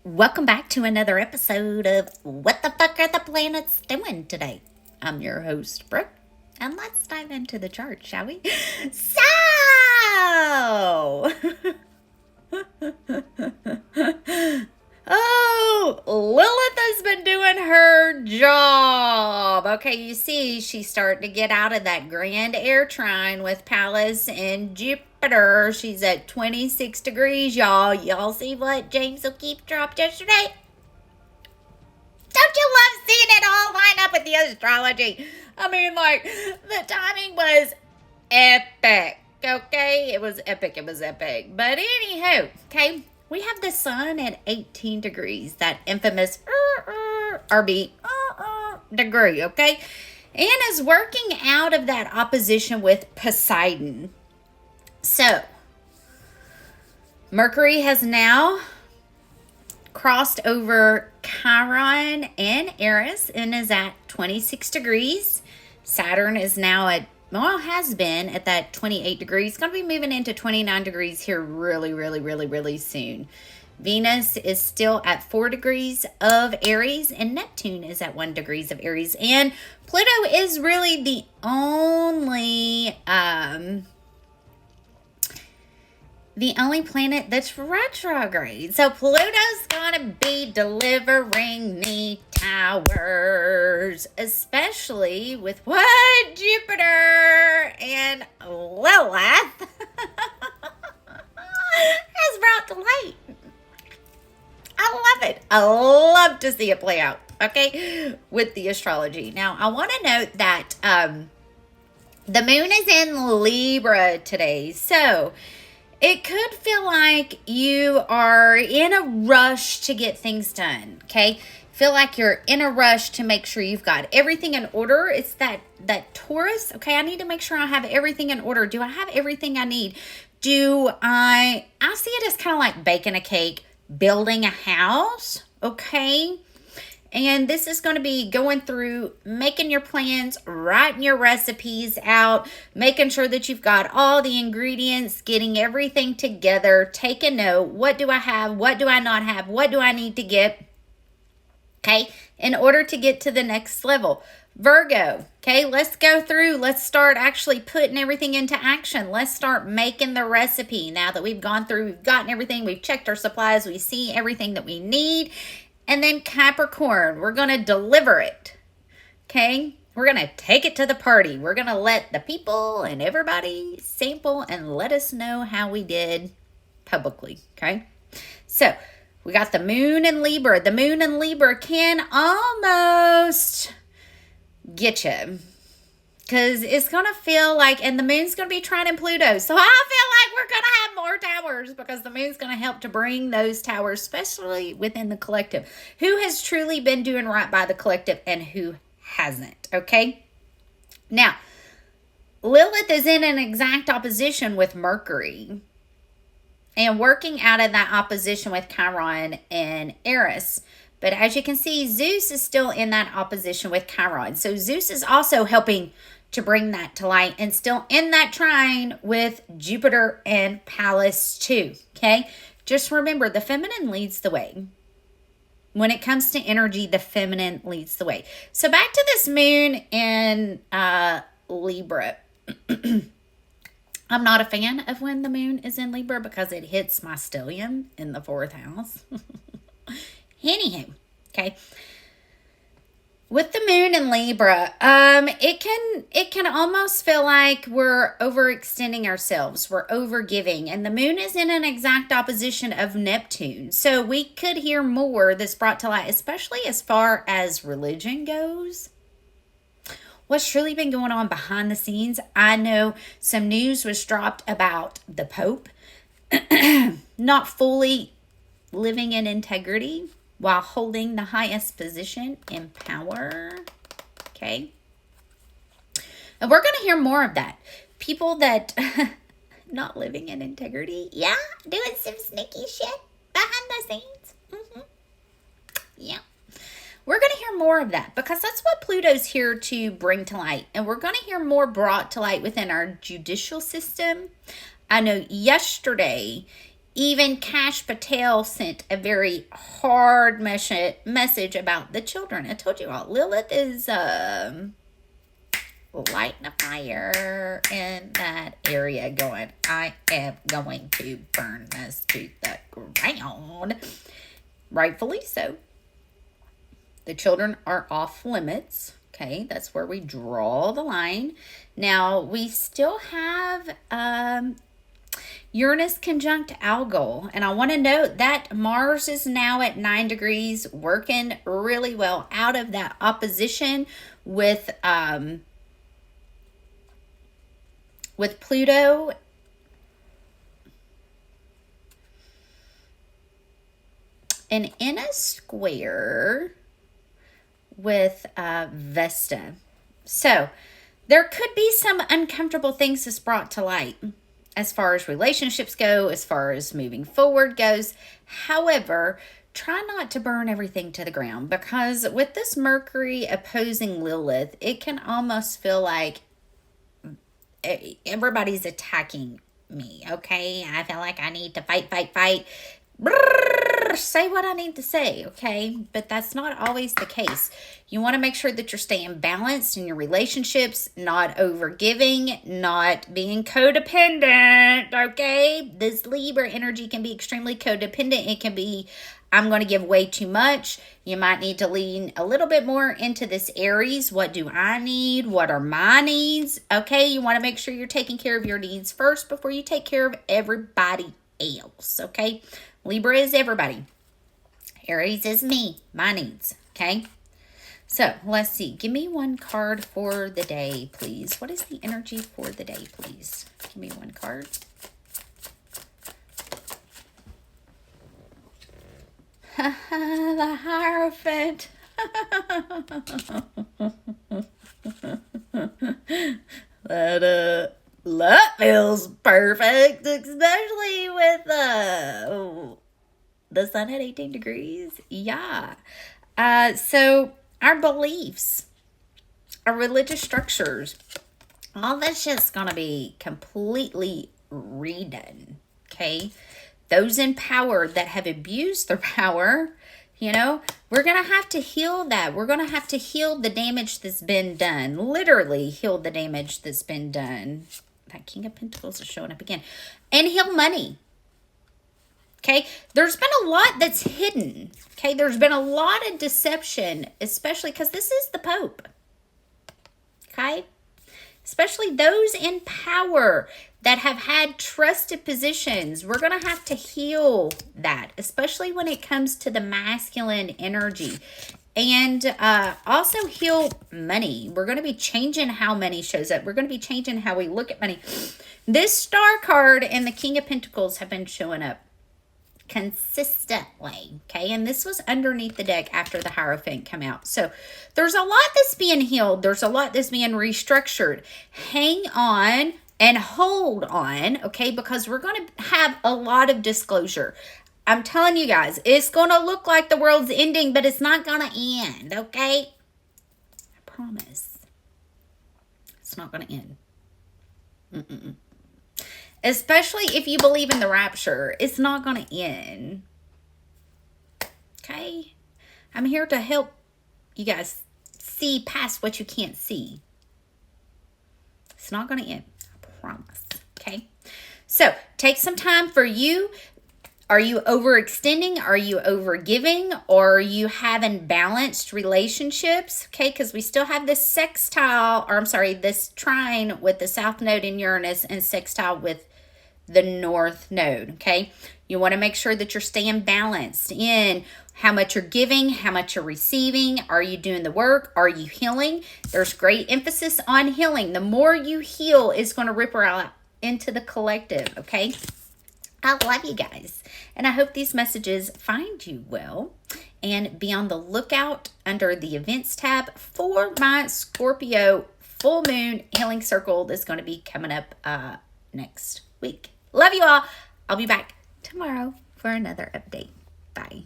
Welcome back to another episode of What the Fuck Are the Planets Doing Today? I'm your host, Brooke, and let's dive into the chart, shall we? So, oh, Lilith has been doing her job. Okay, you see, she's starting to get out of that grand air trine with Pallas and Jupiter. She's at 26 degrees, y'all. Y'all see what James O'Keefe dropped yesterday? Don't you love seeing it all line up with the astrology? I mean, like, the timing was epic, okay? It was epic. But anywho, okay, we have the sun at 18 degrees, that infamous RB degree, okay? And is working out of that opposition with Poseidon. So, Mercury has now crossed over Chiron and Eris and is at 26 degrees. Saturn is now at, well, has been at that 28 degrees. It's going to be moving into 29 degrees here really soon. Venus is still at 4 degrees of Aries, and Neptune is at 1 degrees of Aries. And Pluto is really the only planet that's retrograde. So Pluto's gonna be delivering the towers, especially with what Jupiter and Lilith has brought to light. I love it. I love to see it play out, okay, with the astrology. Now, I want to note that the moon is in Libra today, so it could feel like you are in a rush to get things done, okay? Feel like you're in a rush to make sure you've got everything in order. It's that Taurus, okay? I need to make sure I have everything in order. Do I have everything I need? I see it as kind of like baking a cake, building a house, okay? And this is going to be going through, making your plans, writing your recipes out, making sure that you've got all the ingredients, getting everything together, take a note. What do I have? What do I not have? What do I need to get? Okay, in order to get to the next level. Virgo, okay, let's go through. Let's start actually putting everything into action. Let's start making the recipe. Now that we've gone through, we've gotten everything, we've checked our supplies, we see everything that we need. And then Capricorn, we're going to deliver it, okay? We're going to take it to the party. We're going to let the people and everybody sample and let us know how we did publicly, okay? So, we got the moon in Libra. The moon in Libra can almost get you, because it's going to feel like, and the moon's going to be trining Pluto. So I feel like we're going to have more towers because the moon's going to help to bring those towers, especially within the collective. Who has truly been doing right by the collective and who hasn't, okay? Now, Lilith is in an exact opposition with Mercury and working out of that opposition with Chiron and Eris. But as you can see, Zeus is still in that opposition with Chiron. So Zeus is also helping to bring that to light and still in that trine with Jupiter and Pallas too, okay? Just remember, the feminine leads the way. When it comes to energy, the feminine leads the way. So back to this moon in Libra. I'm not a fan of when the moon is in Libra because it hits my stellium in the 4th house. Anywho, okay. With the moon in Libra, it can almost feel like we're overextending ourselves. We're overgiving. And the moon is in an exact opposition of Neptune. So we could hear more that's brought to light, especially as far as religion goes. What's truly been going on behind the scenes? I know some news was dropped about the Pope not fully living in integrity while holding the highest position in power, okay? And we're going to hear more of that. People that not living in integrity, yeah, doing some sneaky shit behind the scenes. Yeah. We're going to hear more of that because that's what Pluto's here to bring to light. And we're going to hear more brought to light within our judicial system. I know yesterday Even Kash Patel sent a very hard message about the children. I told you all, Lilith is lighting a fire in that area going, I am going to burn this to the ground. Rightfully so. The children are off limits. Okay, that's where we draw the line. Now, we still have Uranus conjunct Algol. And I want to note that Mars is now at 9 degrees, working really well out of that opposition with Pluto. And in a square with Vesta. So there could be some uncomfortable things that's brought to light as far as relationships go, as far as moving forward goes. However, try not to burn everything to the ground, because with this Mercury opposing Lilith, it can almost feel like everybody's attacking me, okay? I feel like I need to fight. Say what I need to say, okay? But that's not always the case. You want to make sure that you're staying balanced in your relationships, not overgiving, not being codependent, okay? This Libra energy can be extremely codependent. It can be, I'm going to give way too much. You might need to lean a little bit more into this Aries. What do I need? What are my needs? Okay, you want to make sure you're taking care of your needs first before you take care of everybody else, okay? Libra is everybody. Aries is me, my needs, okay? So, let's see. Give me one card for the day, please. What is the energy for the day, please? Give me one card. The Hierophant. That feels perfect, especially with the sun at 18 degrees. Yeah. So our beliefs, our religious structures, all that's just going to be completely redone. Okay. Those in power that have abused their power, you know, we're going to have to heal that. We're going to have to heal the damage that's been done. Literally heal the damage that's been done. That King of Pentacles is showing up again. And heal money. Okay. There's been a lot that's hidden. Okay. There's been a lot of deception, especially because this is the Pope. Okay. Especially those in power that have had trusted positions. We're going to have to heal that, especially when it comes to the masculine energy. And also heal money. We're going to be changing how money shows up. We're going to be changing how we look at money. This Star card and the King of Pentacles have been showing up consistently, okay? And this was underneath the deck after the Hierophant come out. So there's a lot that's being healed. There's a lot that's being restructured. Hang on and hold on, okay? Because we're going to have a lot of disclosure. I'm telling you guys, it's going to look like the world's ending, but it's not going to end, okay? I promise. It's not going to end. Especially if you believe in the rapture, it's not going to end. Okay? I'm here to help you guys see past what you can't see. It's not going to end. I promise. Okay? So, take some time for you. Are you overextending? Are you overgiving? Or are you having balanced relationships? Okay, because we still have this sextile, or I'm sorry, this trine with the South Node in Uranus and sextile with the North Node, okay? You want to make sure that you're staying balanced in how much you're giving, how much you're receiving. Are you doing the work? Are you healing? There's great emphasis on healing. The more you heal is going to ripple out into the collective, okay? I love you guys, and I hope these messages find you well. And be on the lookout under the events tab for my Scorpio full moon healing circle that's going to be coming up next week. Love you all. I'll be back tomorrow for another update. Bye.